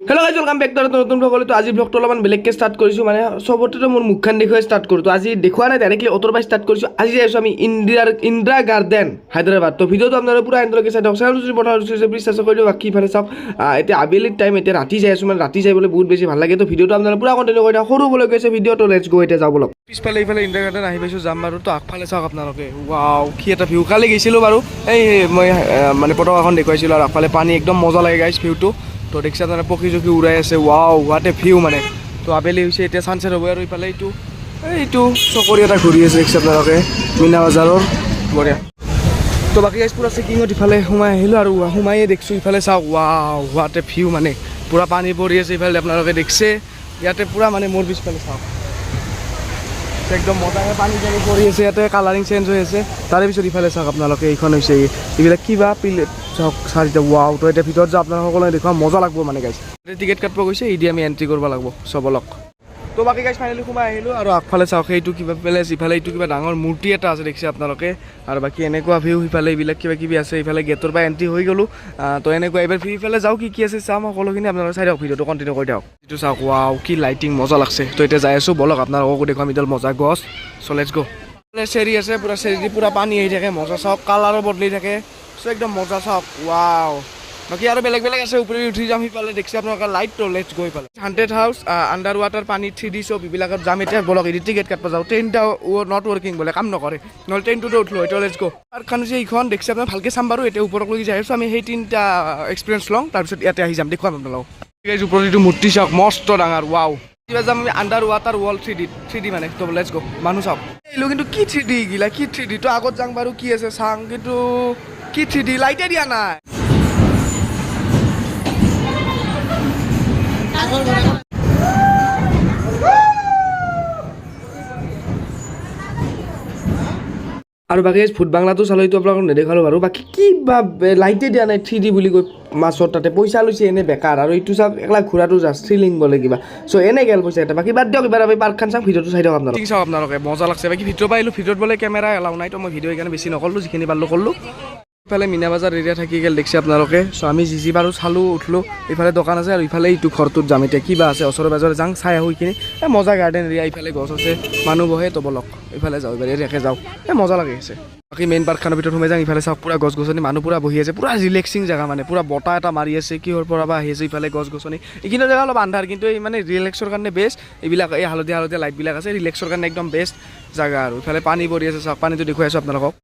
Hello' guys welcome back to নতুন blog. তো আজি ব্লগটো অলপমান বেলেগকৈ ষ্টাৰ্ট কৰিছোঁ, মানে চবতেতো মোৰ মুখখন দেখুৱাই ষ্টাৰ্ট কৰোঁ। তো আজি দেখুওৱা নাই, ডাইৰেক্টলি অ'টোৰ পৰা ষ্টাৰ্ট কৰিছোঁ। আজি যাই আছোঁ আমি ইন্দিৰা গাৰ্ডেন হায়দৰাবাদ। তো ভিডিঅ'টো আপোনালোকে পুৰা এণ্ডলৈকে চাই দিয়ক। চেনেলটো যদি প্ৰথম প্লিজ চাবস্ক্ৰাইব কৰি দিয়ক। বাকী ইফালে চাওক, এতিয়া আবেলিৰ টাইম, এতিয়া ৰাতি যাই আছোঁ, মানে ৰাতি যাই বোলে বহুত বেছি ভাল লাগে। তো ভিডিঅ'টো আপোনালোকে পুৰা কণ্টিনিউ কৰি দিয়ক। সৰু হ'বলৈ গৈছে ভিডিঅ'টো, লেটছ গো, এতিয়া যাওঁ বলক। পিছফালে ইফালে ইন্দিৰা গাৰ্ডেন আহি পাইছোঁ, যাম বাৰু। তো আগফালে চাওক আপোনালোকে, ৱাও কি এটা ভিউ। কালি গৈছিলোঁ বাৰু, এই মই মানে পতাকাখন দেখুৱাইছিলোঁ, আৰু আগফালে পানী একদম মজা লাগে গাইজ ভিউটো। তো দেখিছে মানে পক্ষী চক্ষী উৰাই আছে, ৱাও হোৱাট এ ভিউ মানে। তো আবেলি হৈছে, এতিয়া ছানছেট হ'ব। আৰু ইফালে এইটো চকৰি এটা ঘূৰি আছে, দেখিছে আপোনালোকে, মীনা বজাৰৰ, বঢ়িয়া। তো বাকী গাইজ পুৰা চেকিঙত ইফালে সোমাই আহিলোঁ, আৰু সোমাইয়ে দেখিছোঁ ইফালে চাওক, ৱাও হোৱাট এ ভিউ মানে, পুৰা পানী পৰি আছে ইফালে, আপোনালোকে দেখিছে ইয়াতে পুৰা, মানে মোৰ পিছফালে চাওক একদম মজাকৈ পানী চানী পৰি আছে, ইয়াতে কালাৰিং চেঞ্জ হৈ আছে। তাৰে পিছত ইফালে চাওক আপোনালোকে, এইখন হৈছে এইবিলাক কিবা প্লেট চাওক, চাৰিটা, ৱাও। তো এতিয়া ভিতৰত যাওঁ, আপোনালোক সকলোৱে দেখুৱাম, মজা লাগব মানে গাইজ। টিকেট কাটিব গৈছে, ইদি আমি এণ্ট্ৰি কৰিব লাগিব চবলক। তো বাকী গাইজ ফাইনেলি সোমাই আহিলোঁ, আৰু আগফালে চাওক সেইটো কিবা পেলেচ, ইফালে এইটো কিবা ডাঙৰ মূৰ্তি এটা আছে, দেখিছে আপোনালোকে। আৰু বাকী এনেকুৱা ভিউ, সিফালে এইবিলাক কিবা কিবি আছে, ইফালে গেটৰ পৰা এণ্ট্ৰি হৈ গ'লোঁ। তো এনেকুৱা এইবাৰ ইফালে যাওঁ, কি আছে চাম সকলোখিনি, আপোনালোকে চাই দিয়ক, ভিডিঅ'টো কণ্টিনিউ কৰি দিয়ক। এইটো চাওক, ৱাও কি লাইটিং, মজা লাগছে। তো এতিয়া যাই আছোঁ, বলক আপোনালোককো দেখুৱাম ইডাল মজা গছ। চ' লেটছ গো। চেৰি আছে, পুৰা চেৰি দি পুৰা পানী আহি থাকে, মজা চাওক, কালাৰো বদলি থাকে। চ' একদম মজা চাওক, ৱাও। বাকী আৰু বেলেগ বেলেগ আছে, ওপৰে উঠি যাম সিফালে, দেখিছে আপোনালোকে লাইটটো, লেটছ গো ইফালে। 100 হাউচ, আণ্ডাৰ ৱাটাৰ, পানী 3D চব এইবিলাকত যাম এতিয়া, বলক এদি টিকেট কাটিব যাওঁ। ট্ৰেইনটা নট ৱৰ্কিং বোলে, কাম নকৰে, নহ'লে ট্ৰেইনটোতে উঠিলোঁ, এতিয়া লেটছ গো। পাৰ্কখন হৈছে এইখন, দেখিছে আপোনালোকে, ভালকৈ চাম বাৰু। এতিয়া ওপৰক লৈ যাই আছোঁ আমি, সেই তিনিটা এক্সপিৰিয়েঞ্চ লওঁ, তাৰপিছত ইয়াতে আহি যাম, দেখুৱাম আপোনালোকক। ওপৰত এইটো মূৰ্তি চাওক, মস্ত ডাঙৰ, ৱাও। কিবা যাম আমি আণ্ডাৰ ৱাটাৰ ৱৰ্ল্ড 3D মানে। তো লেটছ গো, মানুহ চাওক এইলো, কিন্তু কি 3D গিলা, কি 3D। তো আগত যাম বাৰু, কি আছে চাং, কিন্তু কি 3D, লাইটে দিয়া নাই। আৰু বাকী ভূত বাংলাটো চালোঁ, এইটো আপোনালোকক নেদেখালোঁ বাৰু। বাকী কিবা লাইটে দিয়া নাই, 3D বুলি কৈ মাছৰ তাতে পইচা লৈছে এনে বেকাৰ। আৰু এইটো চাওক, একলা ঘূৰাটো জাষ্ট থ্ৰিলিং বোলে কিবা। চ' এনে গেল পইচা এটা। বাকী বাদ দিয়ক, এবাৰ আমি পাৰ্কখন চাম, ভিডিঅ'টো চাই দিয়ক আপোনালোকে। চাওক আপোনালোকে, মজা লাগছে। বাকী ভিতৰৰ পৰা আহিলোঁ, ভিতৰত বোলে কেমেৰা এলাও নাই, তো মই ভিডিঅ' সেইকাৰণে বেছি নকৰিলোঁ, যিখিনি পাৰলোঁ কৰিলোঁ। ইফালে মীনা বজাৰ এৰিয়া থাকি গ'ল, দেখিছে আপোনালোকে। চ' আমি যি পাৰোঁ চালোঁ, উঠলোঁ। ইফালে দোকান আছে, আৰু ইফালে এইটো ঘৰটোত যাম এতিয়া, কিবা আছে ওচৰে পাজৰে যাওঁ, চাই আহোঁ এইখিনি। মজা গাৰ্ডেন এৰিয়া, ইফালে গছ আছে, মানুহ বহে। তো বলক ইফালে যাওঁ, এবাৰ এৰিয়াকে যাওঁ, মজা লাগি আছে। বাকী মেইন পাৰ্কখনৰ ভিতৰত সোমাই যাওঁ, ইফালে চাওক পুৰা গছ গছনি, মানুহ পুৰা বহি আছে, পুৰা ৰিলেক্সিং জেগা মানে, পুৰা বতাহ এটা মাৰি আছে, কিহৰ পৰা বা আহি আছে। ইফালে গছ গছনি, এইখিনি জেগা অলপ আন্ধাৰ, কিন্তু এই মানে ৰিলেক্সৰ কাৰণে বেষ্ট। এইবিলাক এই হালধীয়া লাইটবিলাক আছে, ৰিলেক্সৰ কাৰণে একদম বেষ্ট জেগা। আৰু ইফালে পানী পৰি আছে, চাওক পানীটো দেখুৱাই আছোঁ আপোনালোকক।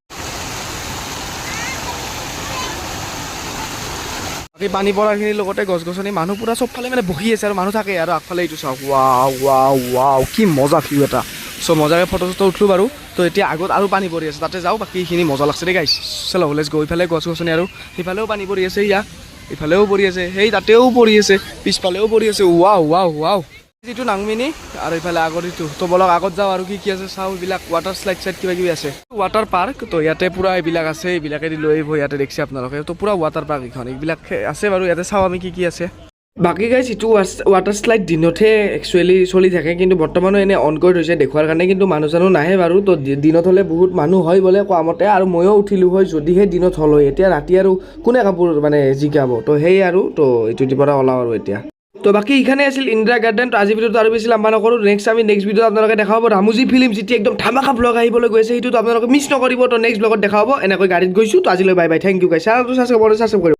বাকী পানী পৰাখিনিৰ লগতে গছ গছনি, মানুহ পুৰা চবফালে মানে বহি আছে, আৰু মানুহ থাকে। আৰু আগফালে এইটো চাওক, ৱাও ৱাও ৱাও, কি মজা ভিউ এটা। চ' মজাকৈ ফটো চটো উঠলোঁ বাৰু। তো এতিয়া আগত আৰু পানী পৰি আছে, তাতে যাওঁ। বাকী এইখিনি মজা লাগছে দেই গাইছ। চলো লেটছ গো। ইফালে গছ গছনি, আৰু সিফালেও পানী পৰি আছে, ইফালেও পৰি আছে, সেই তাতেও পৰি আছে, পিছফালেও পৰি আছে, ৱাও ৱাও ৱাও। যিটো নাংমিনি, আৰু ইফালে আগত এইটো। তো বলক আগত যাওঁ, আৰু কি আছে চাওঁ। এইবিলাক ৱাটাৰ শ্লাইড চাইড কিবা কিবি আছে, ৱাটাৰ পাৰ্ক। তো ইয়াতে পুৰা এইবিলাক আছে, এইবিলাকেদি লৈ আহিব, ইয়াতে দেখিছে আপোনালোকে। তো পুৰা ৱাটাৰ পাৰ্ক এইখন, এইবিলাক আছে বাৰু। ইয়াতে চাওঁ আমি কি আছে। বাকী গাইজ এইটো ৱাটাৰ শ্লাইড দিনতহে একচুৱেলি চলি থাকে, কিন্তু বৰ্তমানো এনেই অন কৰি থৈছে দেখুৱাৰ কাৰণে, কিন্তু মানুহ চানুহ নাহে বাৰু। তো দিনত হ'লে বহুত মানুহ হয় বোলে কোৱা মতে, আৰু ময়ো উঠিলোঁ হয় যদিহে দিনত হ'ল হয়। এতিয়া ৰাতি আৰু কোনে কাপোৰ মানে জিকাব। তো সেই আৰু, তো এইটোৰ পৰা ওলাওঁ আৰু এতিয়া। তো বাকী এইখানে আছিল ইন্দিৰা গাৰ্ডেন। তো আজি ভিডিঅ'টো আৰু বেছি লাম্বা নকৰোঁ, নেক্সট ভিডিঅ'ত আপোনালোকে দেখা পাব ৰামোজী ফিল্ম, যিটো একদম ধামাকা ব্লগ আহিবলৈ গৈছে, সেইটোতো আপোনালোকে মিছ নকৰিব। তো নেক্সট ব্লগত দেখা পাব। এনেকৈ গাড়ীত গৈছোঁ। তো আজিলৈ বাই বাই, থেংক ইউ গাইছ। চেনেলটো ছাবস্ক্ৰাইব কৰিব।